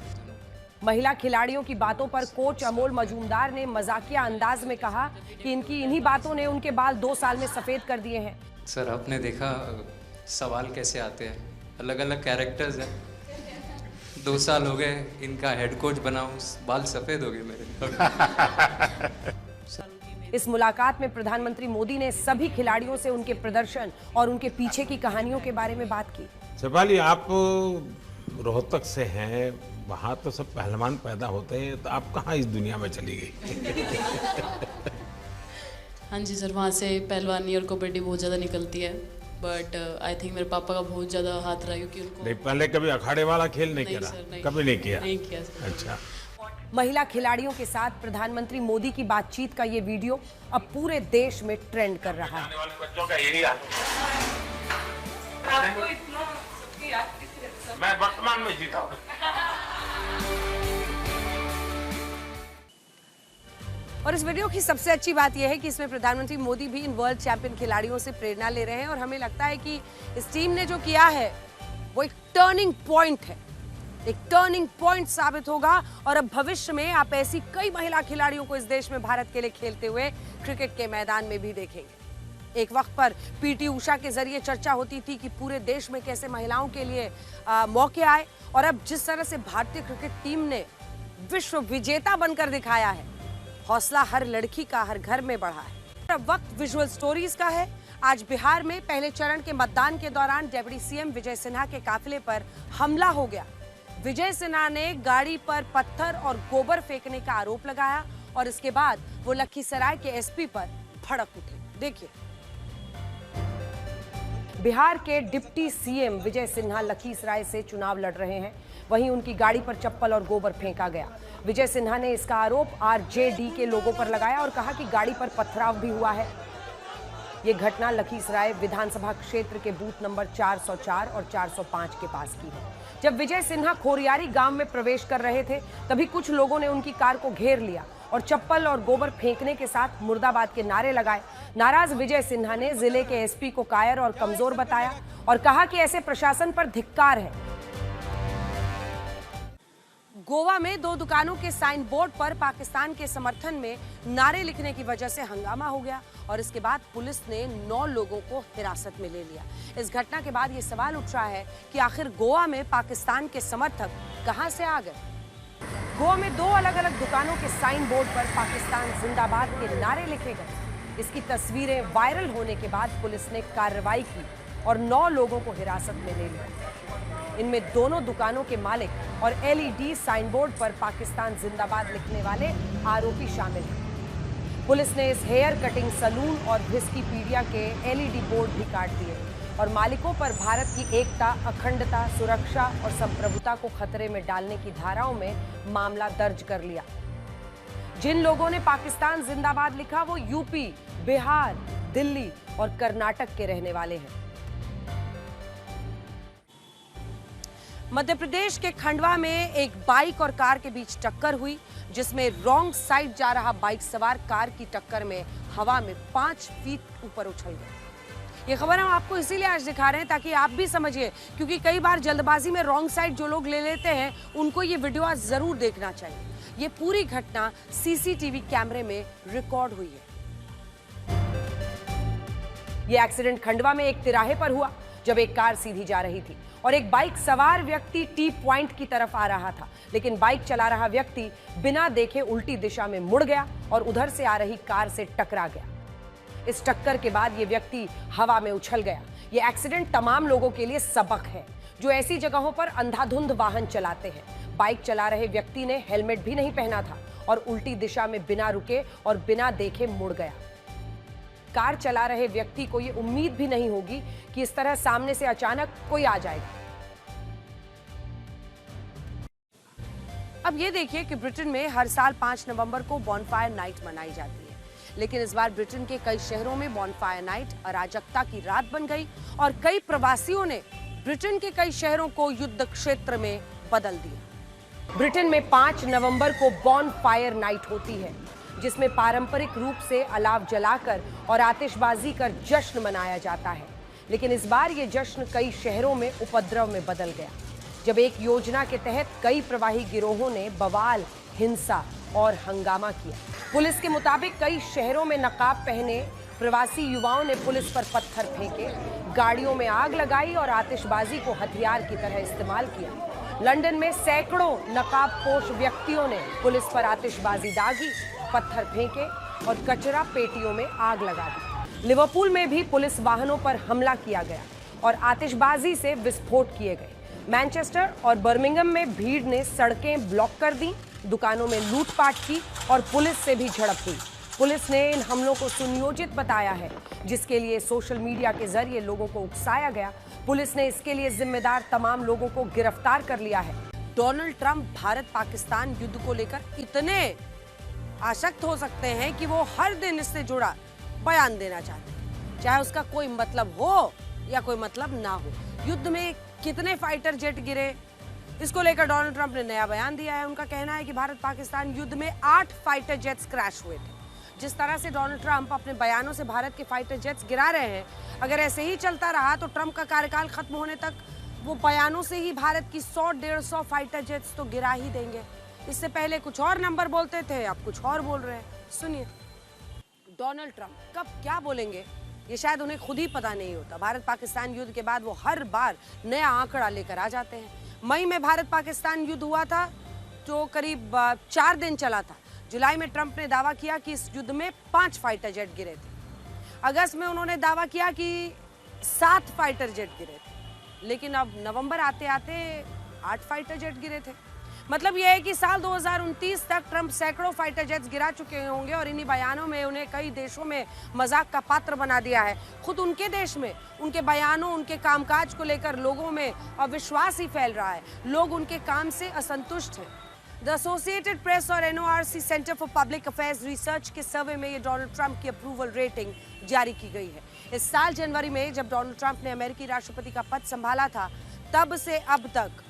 महिला खिलाड़ियों की बातों पर कोच अमोल मजूमदार ने मजाकिया अंदाज में कहा कि इनकी इन्हीं बातों ने उनके बाल 2 साल में सफेद कर दिए हैं। सर, आपने देखा सवाल कैसे आते हैं, अलग अलग कैरेक्टर्स हैं। 2 साल हो गए इनका हेड कोच बना हूँ, बाल सफेद हो गए मेरे। इस मुलाकात में प्रधानमंत्री मोदी ने सभी खिलाड़ियों से उनके प्रदर्शन और उनके पीछे की कहानियों के बारे में बात की। शेफाली, आप रोहतक से हैं, वहाँ तो सब पहलवान पैदा होते हैं, तो आप कहाँ इस दुनिया में चली गई? हाँ जी सर, वहाँ से पहलवानी और कबड्डी बहुत ज़्यादा निकलती है, बट आई थिंक मेरे पापा का बहुत ज़्यादा हाथ रहा, क्योंकि उनको नहीं, पहले कभी अखाड़े वाला खेल नहीं किया? कभी नहीं किया? नहीं किया सर। अच्छा। महिला खिलाड़ियों के साथ प्रधानमंत्री मोदी की बातचीत का ये वीडियो अब पूरे देश में ट्रेंड कर रहा है। बच्चों का यही हाल। मैं वर्तमान में जीता हूँ। और इस वीडियो की सबसे अच्छी बात यह है कि इसमें प्रधानमंत्री मोदी भी इन वर्ल्ड चैंपियन खिलाड़ियों से प्रेरणा ले रहे हैं और हमें लगता है कि इस टीम ने जो किया है वो एक टर्निंग पॉइंट है, एक टर्निंग पॉइंट साबित होगा और अब भविष्य में आप ऐसी कई महिला खिलाड़ियों को इस देश में भारत के लिए खेलते हुए क्रिकेट के मैदान में भी देखेंगे। एक वक्त पर पीटी उषा के जरिए चर्चा होती थी कि पूरे देश में कैसे महिलाओं के लिए मौके आए और अब जिस तरह से भारतीय क्रिकेट टीम ने विश्व विजेता बनकर दिखाया है, हौसला हर लड़की का हर घर में बढ़ा है। अब वक्त विजुअल स्टोरीज का है। आज बिहार में पहले चरण के मतदान के दौरान डिप्टी सीएम विजय सिन्हा के काफिले पर हमला हो गया। विजय सिन्हा ने गाड़ी पर पत्थर और गोबर फेंकने का आरोप लगाया और इसके बाद वो लखीसराय के एसपी पर भड़क उठे। देखिए, बिहार के डिप्टी सीएम विजय सिन्हा लखीसराय से चुनाव लड़ रहे हैं, वहीं उनकी गाड़ी पर चप्पल और गोबर फेंका गया। विजय सिन्हा ने इसका आरोप आरजेडी के लोगों पर लगाया और कहा कि गाड़ी पर पथराव भी हुआ है। ये घटना लखीसराय विधानसभा क्षेत्र के बूथ नंबर 404 और 405 के पास की है। जब विजय सिन्हा खोरियारी गांव में प्रवेश कर रहे थे, तभी कुछ लोगों ने उनकी कार को घेर लिया और चप्पल और गोबर फेंकने के साथ मुर्दाबाद के नारे लगाए। नाराज विजय सिन्हा ने जिले के एसपी को कायर और कमजोर बताया और कहा कि ऐसे प्रशासन पर धिक्कार है। गोवा में 2 दुकानों के साइन बोर्ड पर पाकिस्तान के समर्थन में नारे लिखने की वजह से हंगामा हो गया और इसके बाद पुलिस ने 9 लोगों को हिरासत में ले लिया। इस घटना के बाद ये सवाल उठ रहा है कि आखिर गोवा में पाकिस्तान के समर्थक कहां से आ गए। गोवा में 2 अलग-अलग दुकानों के साइन बोर्ड पर पाकिस्तान जिंदाबाद के नारे लिखे गए। इसकी तस्वीरें वायरल होने के बाद पुलिस ने कार्रवाई की और 9 लोगों को हिरासत में ले लिया। इनमें दोनों दुकानों के मालिक और एलईडी साइन बोर्ड पर पाकिस्तान जिंदाबाद लिखने वाले आरोपी शामिल हैं। पुलिस ने इस हेयर कटिंग सलून और विस्कीपीडिया के एलईडी बोर्ड भी काट दिए और मालिकों पर भारत की एकता, अखंडता, सुरक्षा और संप्रभुता को खतरे में डालने की धाराओं में मामला दर्ज कर लिया। जिन लोगों ने पाकिस्तान जिंदाबाद लिखा वो यूपी, बिहार, दिल्ली और कर्नाटक के रहने वाले हैं। मध्य प्रदेश के खंडवा में एक बाइक और कार के बीच टक्कर हुई, जिसमें रॉन्ग साइड जा रहा बाइक सवार कार की टक्कर में हवा में 5 फीट ऊपर उछल गया। ये खबर हम आपको इसीलिए आज दिखा रहे हैं ताकि आप भी समझिए, क्योंकि कई बार जल्दबाजी में रॉन्ग साइड जो लोग ले लेते हैं उनको ये वीडियो आज जरूर देखना चाहिए। ये पूरी घटना सीसीटीवी कैमरे में रिकॉर्ड हुई है। ये एक्सीडेंट खंडवा में एक तिराहे पर हुआ जब एक कार सीधी जा रही थी और एक बाइक सवार व्यक्ति टी पॉइंट की तरफ आ रहा था, लेकिन बाइक चला रहा व्यक्ति बिना देखे उल्टी दिशा में मुड़ गया और उधर से आ रही कार से टकरा गया। इस टक्कर के बाद ये व्यक्ति हवा में उछल गया। ये एक्सीडेंट तमाम लोगों के लिए सबक है जो ऐसी जगहों पर अंधाधुंध वाहन चलाते हैं। बाइक चला रहे व्यक्ति ने हेलमेट भी नहीं पहना था और उल्टी दिशा में बिना रुके और बिना देखे मुड़ गया। कार चला रहे व्यक्ति को ये उम्मीद भी नहीं होगी कि इस तरह सामने से अचानक कोई आ जाएगा। अब ये देखिए कि ब्रिटेन में हर साल 5 नवंबर को बॉनफायर नाइट मनाई जाती है, लेकिन इस बार ब्रिटेन के कई शहरों में बॉनफायर नाइट अराजकता की रात बन गई और कई प्रवासियों ने ब्रिटेन के कई शहरों को युद्ध क्षेत्र में बदल दिया। ब्रिटेन में 5 नवंबर को बॉनफायर नाइट होती है, जिसमें पारंपरिक रूप से अलाव जलाकर और आतिशबाजी कर जश्न मनाया जाता है, लेकिन इस बार ये जश्न कई शहरों में उपद्रव में बदल गया, जब एक योजना के तहत कई प्रवाही गिरोहों ने बवाल, हिंसा और हंगामा किया। पुलिस के मुताबिक कई शहरों में नकाब पहने प्रवासी युवाओं ने पुलिस पर पत्थर फेंके, गाड़ियों में आग लगाई और आतिशबाजी को हथियार की तरह इस्तेमाल किया। लंदन में सैकड़ों नकाबपोश व्यक्तियों ने पुलिस पर आतिशबाजी दागी, पत्थर फेंके और कचरा पेटियों में आग लगा दी। लिवरपूल में भी पुलिस वाहनों पर हमला किया गया और आतिशबाजी से विस्फोट किए गए। मैनचेस्टर और बर्मिंघम में भीड़ ने सड़कें ब्लॉक कर दी, दुकानों में लूटपाट की और पुलिस से भी झड़प हुई। पुलिस ने इन हमलों को सुनियोजित बताया है, जिसके लिए सोशल मीडिया के जरिए लोगों को उकसाया गया। पुलिस ने इसके लिए जिम्मेदार तमाम लोगों को गिरफ्तार कर लिया है। डोनाल्ड ट्रंप भारत पाकिस्तान युद्ध को लेकर इतने आसक्त हो सकते हैं कि वो हर दिन इससे जुड़ा बयान देना चाहते हैं, चाहे उसका कोई मतलब हो या कोई मतलब ना हो। युद्ध में कितने फाइटर जेट गिरे, इसको लेकर डोनाल्ड ट्रंप ने नया बयान दिया है। उनका कहना है कि भारत पाकिस्तान युद्ध में 8 फाइटर जेट्स क्रैश हुए थे। जिस तरह से डोनाल्ड ट्रंप अपने बयानों से भारत के फाइटर जेट्स गिरा रहे हैं, अगर ऐसे ही चलता रहा तो ट्रंप का कार्यकाल खत्म होने तक वो बयानों से ही भारत की 100-150 फाइटर जेट्स तो गिरा ही देंगे। इससे पहले कुछ और नंबर बोलते थे, अब कुछ और बोल रहे हैं। सुनिए डोनाल्ड ट्रंप कब क्या बोलेंगे ये शायद उन्हें खुद ही पता नहीं होता। भारत पाकिस्तान युद्ध के बाद वो हर बार नया आंकड़ा लेकर आ जाते हैं। मई में भारत पाकिस्तान युद्ध हुआ था जो करीब 4 दिन चला था। जुलाई में ट्रंप ने दावा किया कि इस युद्ध में 5 फाइटर जेट गिरे थे। अगस्त में उन्होंने दावा किया कि 7 फाइटर जेट गिरे थे, लेकिन अब नवंबर आते आते 8 फाइटर जेट गिरे थे। मतलब यह है कि साल 2029 तक ट्रंप सैकड़ों फाइटर जेट्स गिरा चुके होंगे और इन्हीं बयानों में उन्हें कई देशों में मजाक का पात्र बना दिया है। खुद उनके देश में उनके बयानों, उनके कामकाज को लेकर लोगों में अविश्वास ही फैल रहा है। लोग उनके काम से असंतुष्ट हैं। द एसोसिएटेड प्रेस और NORC centre for public affairs research के सर्वे में ये डोनाल्ड ट्रंप की अप्रूवल रेटिंग जारी की गई है। इस साल जनवरी में जब डोनाल्ड ट्रंप ने अमेरिकी राष्ट्रपति का पद संभाला था, तब से अब तक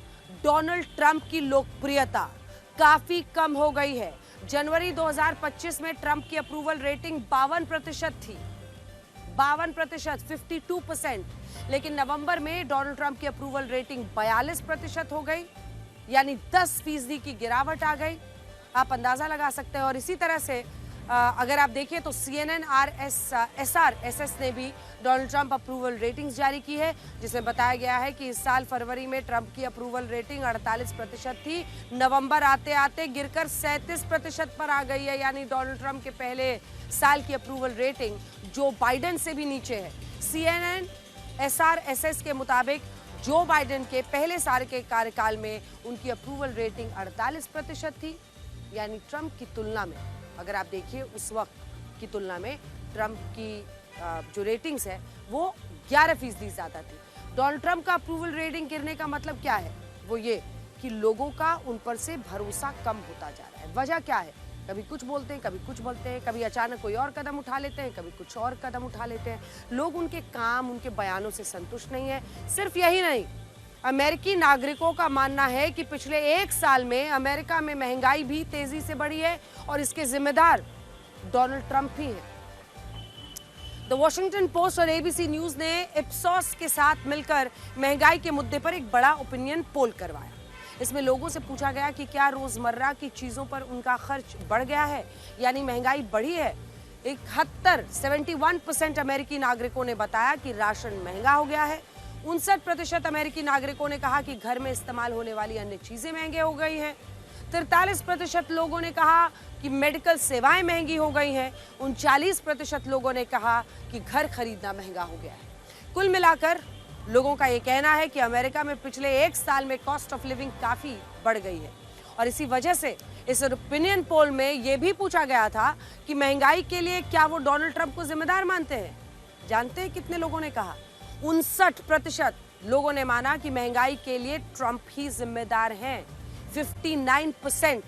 डोनाल्ड ट्रंप की लोकप्रियता काफी कम हो गई है। जनवरी 2025 में ट्रंप की अप्रूवल रेटिंग 52% थी, 52%, 52%। लेकिन नवंबर में डोनाल्ड ट्रंप की अप्रूवल रेटिंग 42% हो गई, यानी 10% की गिरावट आ गई। आप अंदाजा लगा सकते हैं। और इसी तरह से अगर आप देखें तो CNN SRSS ने भी डोनाल्ड ट्रंप अप्रूवल रेटिंग्स जारी की है, जिसमें बताया गया है कि इस साल फरवरी में ट्रंप की अप्रूवल रेटिंग 48% थी। नवंबर आते आते गिरकर 37% पर आ गई है, यानी डोनाल्ड ट्रंप के पहले साल की अप्रूवल रेटिंग जो बाइडेन से भी नीचे है। CNN SRSS के मुताबिक जो बाइडेन के पहले साल के कार्यकाल में उनकी अप्रूवल रेटिंग 48% थी, यानी ट्रंप की तुलना में, अगर आप देखिए उस वक्त की तुलना में ट्रंप की जो रेटिंग्स है वो 11% ज्यादा थी। डोनाल्ड ट्रंप का अप्रूवल रेटिंग गिरने का मतलब क्या है? वो ये कि लोगों का उन पर से भरोसा कम होता जा रहा है। वजह क्या है? कभी कुछ बोलते हैं, कभी कुछ बोलते हैं, कभी अचानक कोई और कदम उठा लेते हैं, कभी कुछ और कदम उठा लेते हैं। लोग उनके काम, उनके बयानों से संतुष्ट नहीं है। सिर्फ यही नहीं, अमेरिकी नागरिकों का मानना है कि पिछले 1 साल में अमेरिका में महंगाई भी तेजी से बढ़ी है और इसके जिम्मेदार डोनाल्ड ट्रंप ही हैं। द वॉशिंगटन पोस्ट और ABC न्यूज ने इप्सॉस के साथ मिलकर महंगाई के मुद्दे पर एक बड़ा ओपिनियन पोल करवाया। इसमें लोगों से पूछा गया कि क्या रोजमर्रा की चीजों पर उनका खर्च बढ़ गया है, यानी महंगाई बढ़ी है। 71% अमेरिकी नागरिकों ने बताया कि राशन महंगा हो गया है। 59% अमेरिकी नागरिकों ने कहा कि घर में इस्तेमाल होने वाली अन्य चीजें महंगे हो गई हैं। 43% लोगों ने कहा कि मेडिकल सेवाएं महंगी हो गई हैं। 39% लोगों ने कहा कि घर खरीदना महंगा हो गया है। कुल मिलाकर लोगों का ये कहना है कि अमेरिका में पिछले 1 साल में कॉस्ट ऑफ लिविंग काफी बढ़ गई है और इसी वजह से इस ओपिनियन पोल में ये भी पूछा गया था कि महंगाई के लिए क्या वो डोनाल्ड ट्रंप को जिम्मेदार मानते हैं। जानते हैं कितने लोगों ने कहा? 59% लोगों ने माना कि महंगाई के लिए ट्रंप ही जिम्मेदार हैं। 59%